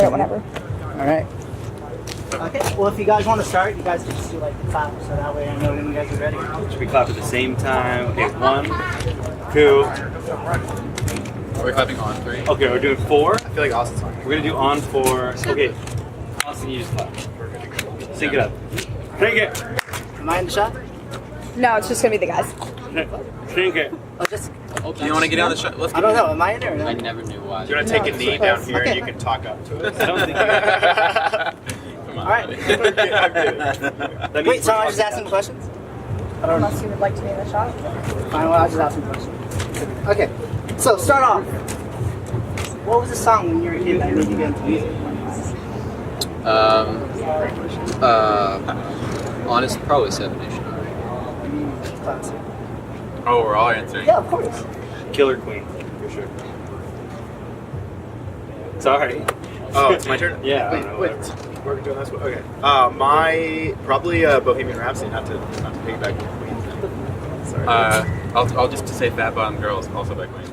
start whenever. All right. Okay. Well, if you guys want to start, you guys can just do like the clap, so that way I know when you guys are ready. Should we clap at the same time? Okay, 1, 2. Are we clapping on 3? Okay, we're doing 4. I feel like Austin's on. We're gonna do on 4. Okay, Austin, you just clap. Sync it up. Sync it. Am I in the shot? No, it's just gonna be the guys. Sync it. Oh, just. Do you want to get on the shot? Let's I don't know. Am I in there? Or no? I never knew why. Do you want to take a knee down here and you can talk up to us? I don't think Come on. All right. that Wait, so I just asking questions? I don't know. Unless you would like to be in the shot. Fine, well, I'll just ask some questions. Okay. So start off. What was the song when you were a kid that made you get into music? Honest, probably 7 Nation. Classic. Oh, we're all answering. Yeah, of course. Killer Queen, for sure. Sorry. Oh, it's my turn? Yeah. Wait. We're doing this one? Okay. My, probably Bohemian Rhapsody, not to piggyback with Queen. Sorry. I'll just to say Fat Bottom Girls, also by Queen.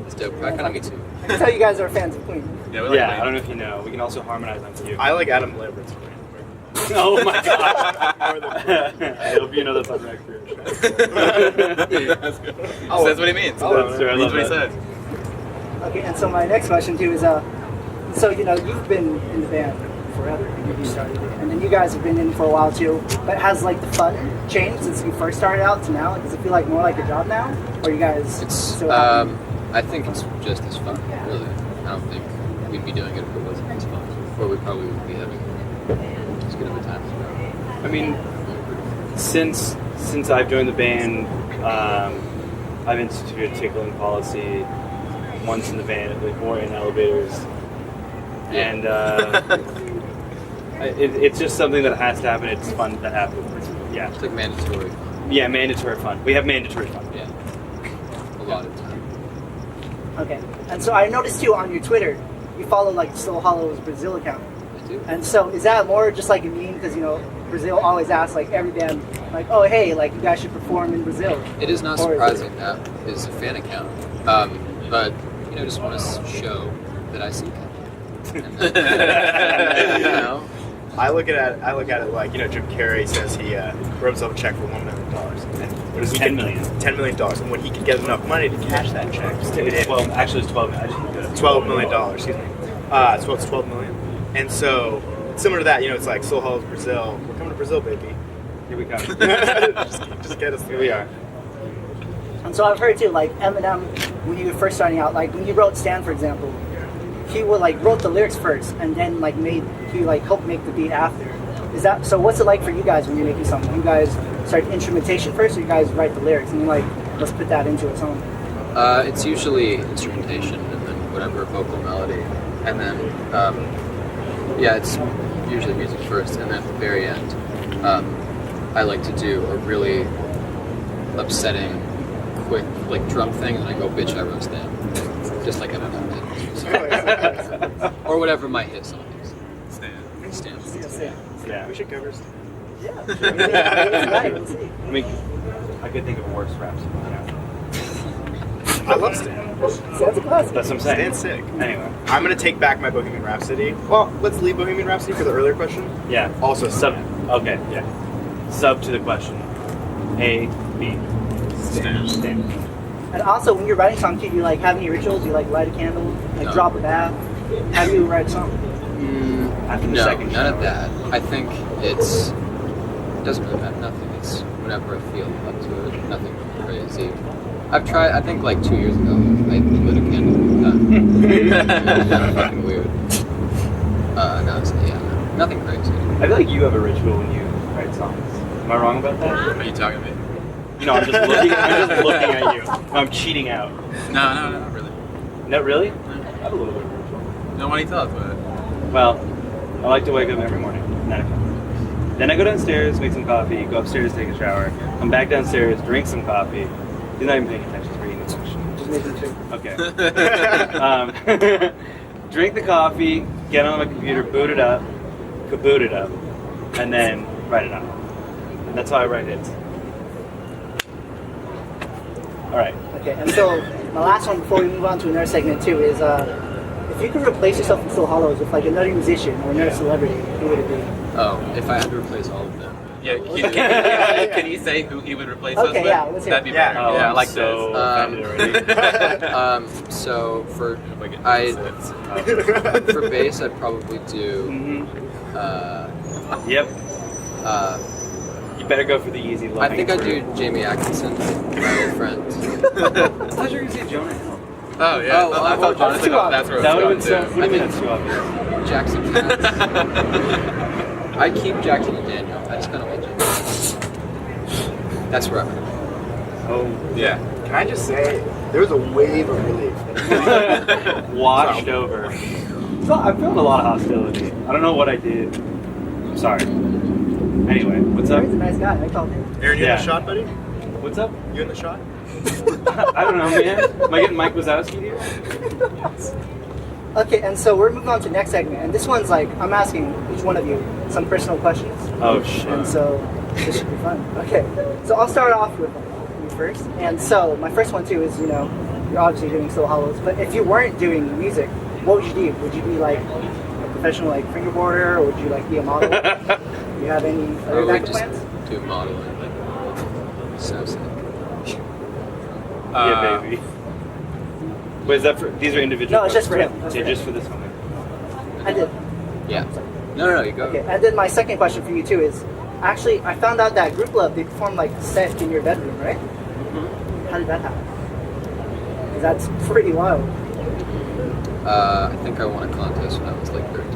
It's dope. That kind of me too. I can tell you guys are fans of Queen. Yeah, we like Yeah, Queen. I don't know if you know. We can also harmonize on you. I like Adam Lambert's Queen. Oh my god. I hope you know that's on record. That's good. Oh, that's what he means. That's true, I Means love what he that. says. Okay, and so my next question too is, so you know you've been in the band forever. You started it, and then you guys have been in for a while too. But has like the fun changed since you first started out to now? Like, does it feel like more like a job now, or you guys? It's still happy? I think it's just as fun, really. I don't think we'd be doing it if it wasn't as fun. Or we probably would be having as good of a time as well. I mean, since I've joined the band, I've instituted tickling policy once in the van, like more in elevators, and it's just something that has to happen. It's fun to happen. Yeah, It's like mandatory. yeah, mandatory fun. We have mandatory fun. Yeah. A lot of time. Okay, and so I noticed too on your Twitter, you follow like Still Hollow's Brazil account. I do. And so is that more just like a meme because you know Brazil always asks like every band like, oh hey, like you guys should perform in Brazil. It is not Or is surprising that is a fan account. But, you know, just want to show that I see that. And then, you know, I look at it like, you know, Jim Carrey says he wrote himself a check for $1 million. It was 10 million. $10 million. And when he could get enough money to cash that check, just tip it in. Well, actually, it's 12 million. I just did it. $12 million, excuse me. So it's $12 million. And so, similar to that, you know, it's like Soul Hollow's Brazil. We're coming to Brazil, baby. Here we come. just get us Here we are. And so I've heard too, like Eminem, when you were first starting out, like when you wrote Stan, for example, he would like wrote the lyrics first and then like helped make the beat after. Is that so? What's it like for you guys when you're making something? You guys start instrumentation first, or you guys write the lyrics and you're like, let's put that into a song? it's usually instrumentation and then whatever vocal melody. And then, yeah, it's usually music first. And then at the very end, I like to do a really upsetting, quick, like drum thing, and I go, bitch, I wrote Stan. Just like Eminem did. So, or whatever my hit song is. Stan. Yeah. We should cover Stan. Yeah. Tonight, we'll see. I mean, I could think of a worse rap song. I love Stan. Sounds a classic. That's what I'm saying. Stan's sick. Anyway. I'm going to take back my Bohemian Rhapsody. Well, let's leave Bohemian Rhapsody for the earlier question. Yeah. Also Sub. Okay. Yeah. Sub to the question. A, B. Stan. And also, when you're writing songs, do you like have any rituals? Do you like light a candle, like No. drop a bath? How do you write a song? After the No, second none of shower. that. I think it doesn't really matter. Nothing. It's whenever I feel up to it. Nothing crazy. I've tried. I think like 2 years ago, I lit a candle. Fucking weird. No, nothing crazy. I feel like you have a ritual when you write songs. Am I wrong about that? Are you talking to me? You know, I'm just looking at you. I'm cheating out. No, not really. No, really? I have a little bit of a ritual. No, why do you tell us about it? Well, I like to wake up every morning, 9 o'clock. Then I go downstairs, make some coffee, go upstairs, take a shower, come back downstairs, drink some coffee. You're not even paying attention, it's reading the question. Just making sure. Okay. Drink the coffee, get on my computer, boot it up, and then write it out. And that's how I write hits. All right. Okay, and so my last one before we move on to another segment too is if you could replace yourself in Still Hollows with like another musician or another celebrity, who would it be? Oh, if I had to replace all of them. Yeah, can you say who he would replace us Okay, with? yeah, let's hear That'd be it. better. Oh, Yeah, I I'm like so this. offended already. So for I for bass, I'd probably do. Yep. You better go for the easy. I think I'd do Jamie Atkinson, my old friend. I thought you were gonna say Jonah Hill. Oh yeah, Oh, I thought honestly that's where That would it was have been going so. to. What do you mean that's too obvious? Jackson Katz. I'd keep Jackson and Daniel. I just kind of like Jamie. That's where I'm at. Oh, Yeah. Can I just say, there was a wave of relief. washed over. So I'm feeling a lot of hostility. I don't know what I did. I'm sorry. Anyway, what's up? He's a nice guy. I called him. Aaron, you in Yeah. the shot, buddy? What's up? You in the shot? I don't know, man. Am I getting Mike Wazowski here? Okay, and so we're moving on to the next segment, and this one's like I'm asking each one of you some personal questions, Oh shit. and so this should be fun. Okay, so I'll start off with you first, and so my first one too is you're obviously doing Still Hollows, but if you weren't doing music, what would you do? Would you be like a professional like fingerboarder, or would you like be a model? Do you have any other Probably backup just plans? do modeling. So sick. Yeah, baby. Wait, is that for these are individual? No, it's just for him. questions? That's Yeah, for just him. for this one. I did. Yeah. No, you go. Okay, and then my second question for you too is, actually, I found out that Grouplove, they performed like a set in your bedroom, right? How did that happen? 'Cause that's pretty wild. I think I won a contest when I was like 13,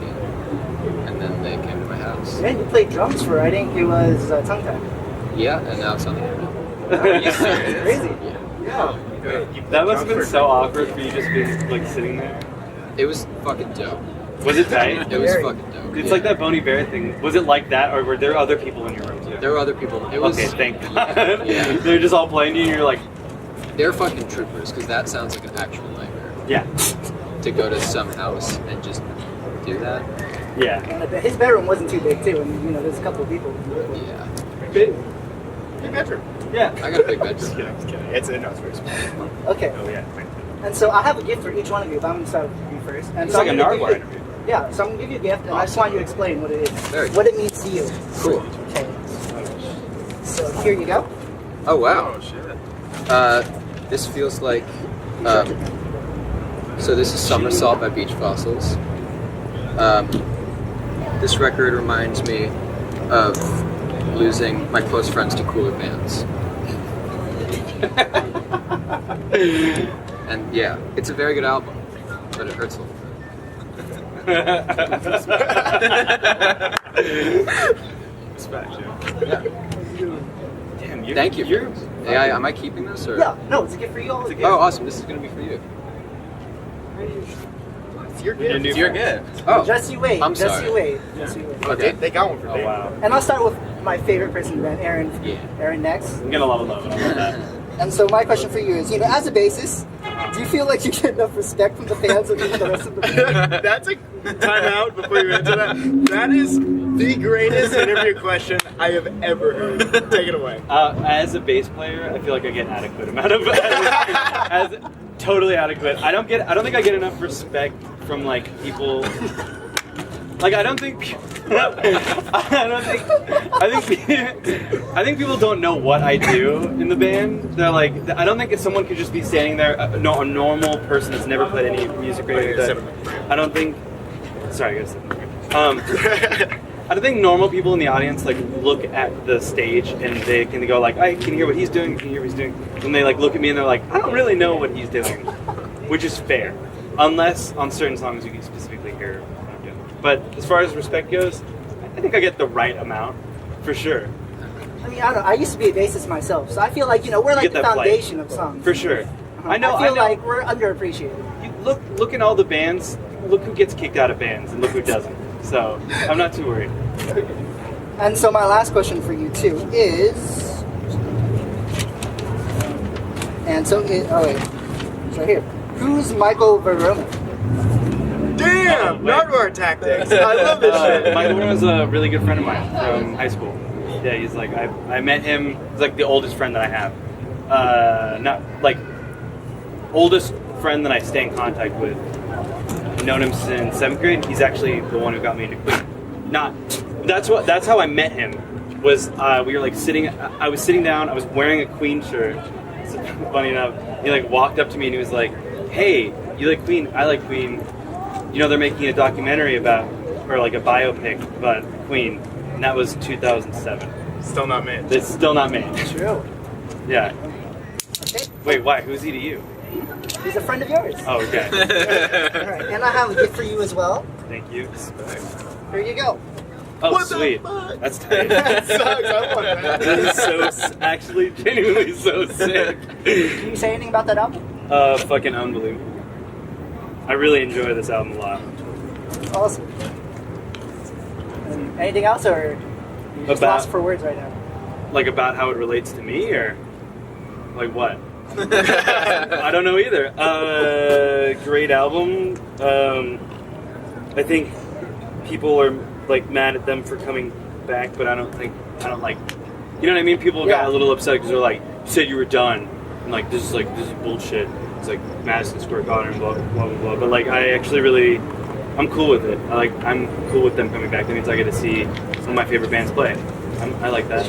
and then they came to my house. And then you played drums for, I think it was Tongue Tag. Yeah, and now it's on the internet. It's crazy. Yeah. That must have been so awkward for you just being like sitting there. It was fucking dope. Was it tight? It was Very. fucking dope. It's yeah. like that Boney Bear thing. Was it like that, or were there other people in your room too? There were other people. It was Okay, thank God. Yeah. They're just all playing to you, and you're like, They're fucking troopers because that sounds like an actual nightmare. yeah, To go to some house and just do that. yeah. And his bedroom wasn't too big too, and there's a couple of people. Yeah. Big, Big bedroom. yeah. I got a big Just bedroom. kidding. It's very small. Okay, Oh yeah. and so I have a gift for each one of you, but I'm going to start with you first. And It's so like a I'm gonna give Nardwuar you- interview. Yeah, so I'm going to give you a gift, and I just want you to explain what it is. Very What it means to you. Cool. Okay. So here you go. Oh wow. Oh, shit. This feels like. So this is Somersault by Beach Fossils. This record reminds me of losing my close friends to cooler bands. And yeah, it's a very good album, but it hurts a little Respect, Joe. bit. Yeah. Damn, you're, Thank you. You're, Yeah, am I keeping this or? Yeah, no, it's a gift for you all. It's a gift. Oh, awesome! This is gonna be for you. It's your gift. It's your gift. Oh, Just you wait. I'm just sorry. you wait. Just you wait. Okay. They got one for Oh me. wow. And I'll start with my favorite person then, Aaron. Yeah. Aaron next. I'm gonna love it. I love that. And so my question for you is, as a bassist, do you feel like you get enough respect from the fans and even the rest of the band? That's a timeout before you answer that. That is the greatest interview question I have ever heard. Take it away. As a bass player, I feel like I get adequate amount of as totally adequate. I don't think I get enough respect from like people. Like I think people don't know what I do in the band. They're like, I don't think if someone could just be standing there, a normal person that's never played any music or anything like that. I don't think. Sorry, I gotta sit. I don't think normal people in the audience like look at the stage and they can go like, I can hear what he's doing, can hear what he's doing. When they like look at me and they're like, I don't really know what he's doing, which is fair, unless on certain songs you can specifically hear what I'm doing. But as far as respect goes, I think I get the right amount, for sure. I mean, I don't know. I used to be a bassist myself, so I feel like we're like get the that play. foundation of songs. For sure. I know. I feel like we're underappreciated. You look in all the bands. Look who gets kicked out of bands, and look who doesn't. So I'm not too worried. And so my last question for you too is, so here, who's Michael Verona? Damn! wait. Nardwuar tactics. I love this shit. Michael Warner was a really good friend of mine from high school. Yeah, he's like I met him. He's like the oldest friend that I have. Not like oldest friend that I stay in contact with. I've known him since 7th grade. He's actually the one who got me into Queen. That's how I met him. Was we were like I was sitting down. I was wearing a Queen shirt. So, funny enough, he like walked up to me and he was like, "Hey, you like Queen? I like Queen. You know they're making a documentary or like a biopic about Queen." And that was 2007. Still not made. It's still not made. True. Yeah. Okay. Wait, why? Who's he to you? He's a friend of yours. Oh, okay. All right. And I have a gift for you as well. Thank you. Here you go. Oh, What the sweet. fuck? That's tight. That sucks. I want that. That is actually genuinely so sick. Can you say anything about that album? Fucking unbelievable. I really enjoy this album a lot. Awesome. Anything else, or you just About- lost for words right now? Like about how it relates to me, or like what? I don't know either. Great album. I think people are like mad at them for coming back, but I don't like. You know what I mean? People got a little upset because they're like, "You said you were done," and like this is bullshit. It's like Madison Square Garden, blah blah blah blah. But like, I actually really, I'm cool with it. I'm cool with them coming back. That means I get to see some of my favorite bands play. I like that.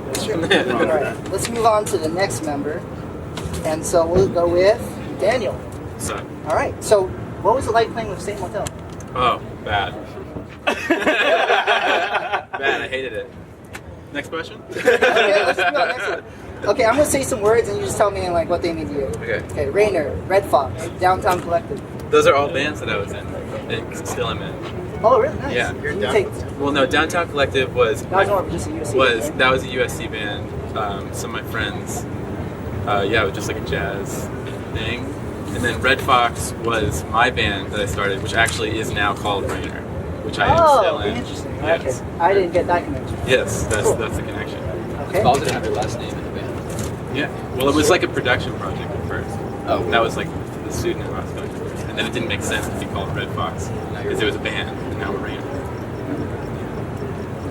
That's true. Nothing wrong All with right, that. let's move on to the next member. And so we'll go with Daniel. So, All right, so what was it like playing with Saint Motel? oh, bad. Bad, I hated it. Next question? Okay, let's move on next one. Okay, I'm going to say some words and you just tell me like what they mean to you. Okay. Okay, Rainer, Red Fox, Downtown Collective. Those are all bands that I was in. And still am in. Oh, really? Nice. Yeah. You take, Well, no, Downtown Collective was that was more of just a UC. right? that was a USC band. Some of my friends, it was just like a jazz thing. And then Red Fox was my band that I started, which actually is now called Rainer, which I am still in. Interesting. Yes. Okay, I didn't get that connection. Yes, that's Cool. that's the connection. Okay. Falls didn't have your last name in the band. Yeah. Well, it was like a production project at first. Oh. That was like the pseudonym I was going for. And then it didn't make sense to be called Red Fox because it was a band, and now we're Rainer.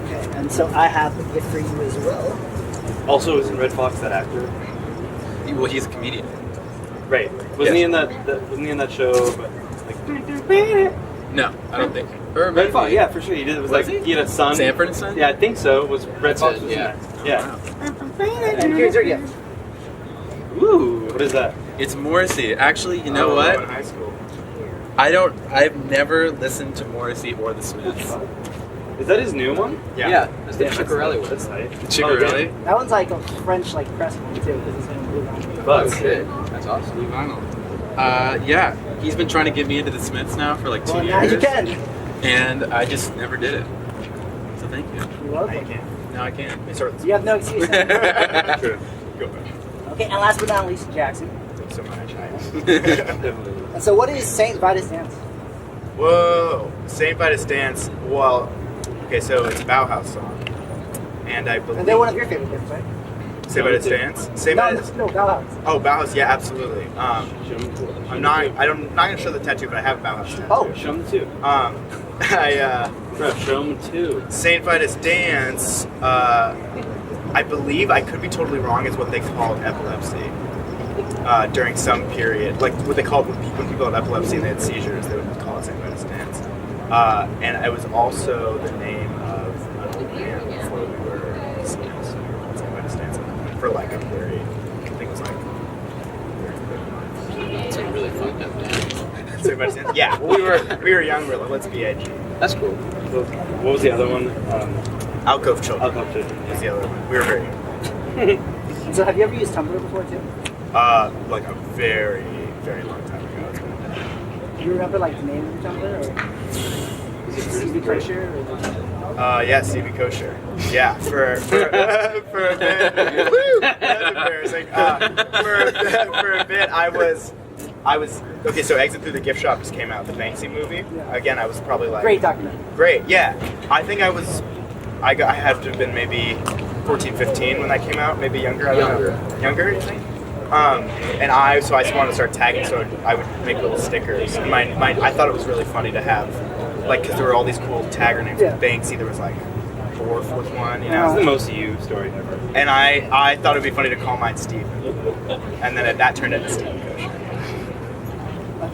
Okay, and so I have a gift for you as well. Also, isn't Red Fox that actor? Well, he's a comedian. Right. Wasn't he in that? Wasn't he in that show? But like, No, I don't think. Or Red Fox. Yeah, for sure. He did. It was Was like he? he had a son. Sanford and Son? Yeah, I think so. It was Red Fox? Was Yeah. in that. Yeah. And here's your gift. Ooh. What is that? It's Morrissey. Actually, you know In what? high school. I've never listened to Morrissey or the Smiths. Is that his new one? Yeah. That's the Chicorelli one. That's tight. Chicorelli? That one's like a French like press one too, because it's in blue vinyl. Oh, But shit. That's awesome. Blue vinyl. Yeah. He's been trying to get me into the Smiths now for like 2 Well, years. now you can. And I just never did it. So thank you. You're welcome. I can't. Now I can. It's sort of You have no excuse. now. true. go back. Okay, and last but not least, Jackson. So much. And so, what is Saint Vitus Dance? Whoa. St. Vitus Dance. Well, okay, so it's a Bauhaus song. And I believe. And they're one of your favorite bands, right? St. Vitus Dance? St. Vitus. No, Bauhaus. Oh, Bauhaus, yeah, absolutely. I'm not gonna show the tattoo, but I have a Bauhaus tattoo. Oh, Show him two. Bro, Show him two. St. Vitus Dance, I believe, I could be totally wrong, is what they called epilepsy during some period. Like what they called when people had epilepsy and they had seizures, they would call it St. Vitus Dance. And it was also the name of an old band before we were St. Vitus Dance for like a very, I think it was like It's a really fun up dance. St. Vitus Dance. Yeah, well, we were young, we were like, let's be edgy. That's cool. What was the other one? Alcove Children Up to. was the other one. We were very young. so have you ever used Tumblr before too? Like a very, very long time ago. It's been a minute. Do you remember like the name of your Tumblr, or is it CB Kosher? Yeah, CB Kosher. Yeah, for a bit. Woo! That's embarrassing. For a bit, I was okay. So Exit Through the Gift Shop just came out, the Banksy movie. Yeah. Again, I was probably like Great documentary. Great, yeah. I think I had to have been maybe 14, 15 when that came out, maybe younger. I don't know. Younger, you think? And I just wanted to start tagging, so I would make little stickers. And I thought it was really funny to have, like, because there were all these cool tagger names. Yeah. Banksy, there was like Borf was one, you That's know. the most you story ever. And I thought it'd be funny to call mine Steve. And then that turned into Steve Kosher.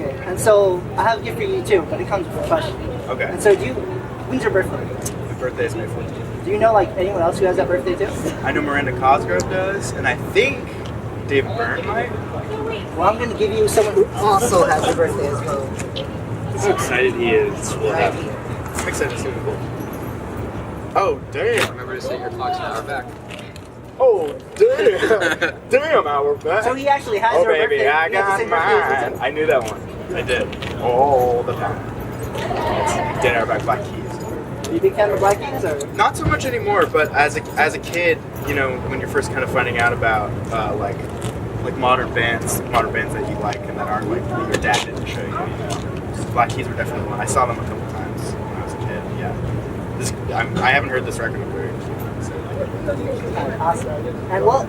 Okay, and so I have a gift for you too, but it comes with a question. Okay. And so when's your birthday? My birthday is May 14th. Do you know like anyone else who has that birthday too? I know Miranda Cosgrove does, and I think David Byrne might. Well, I'm going to give you someone who also has a birthday as well. How excited he is. Right here. I'm excited to see what it Oh, damn. Remember to set your clocks an hour back. Oh, damn. Damn, hour back. So he actually has Oh, your baby, birthday. I He has the got same birthday as mine. I knew that one. I did. All the time. Dead hour back, Black Keys. Are you a big fan of Black Keys or? Not so much anymore, but as a kid, you know, when you're first kind of finding out about like modern bands that you like and that aren't like that your dad didn't show you, you know. Black Keys were definitely one. I saw them a couple times when I was a kid. Yeah, I haven't heard this record in very long. So. Awesome. And well,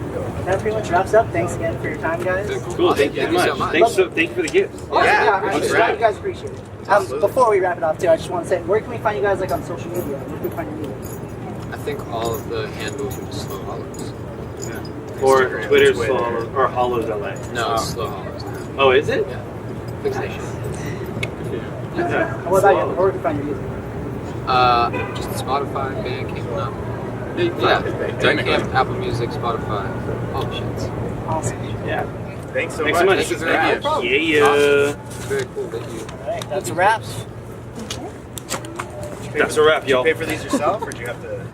that pretty much wraps up. Thanks again for your time, guys. Cool. Thank you Thank you so so much. much. Thank you for the gifts. Oh, Yeah, I'm that's glad right. you guys appreciate it. Absolutely. Before we wrap it up, too, I just want to say, where can we find you guys like on social media? Where can we find your music? I think all of the handles are just Slow Hollows. Or Instagram, Twitter, Twitter. or Hollows LA. No, it's Slow Hollows now. Oh, is it? Yeah. Fixation. Yeah. And what about you? Where can we find your music? Just Spotify, Bandcamp, no. Yeah, Bandcamp, Apple Music, Spotify, all the shits. Awesome. Yeah. Thanks so Thanks so much. much. Thank you This is very rad. much. Yeah. Very cool that you. All right, that's a wrap. That's a wrap, y'all. Did you pay for these yourself, or did you have to?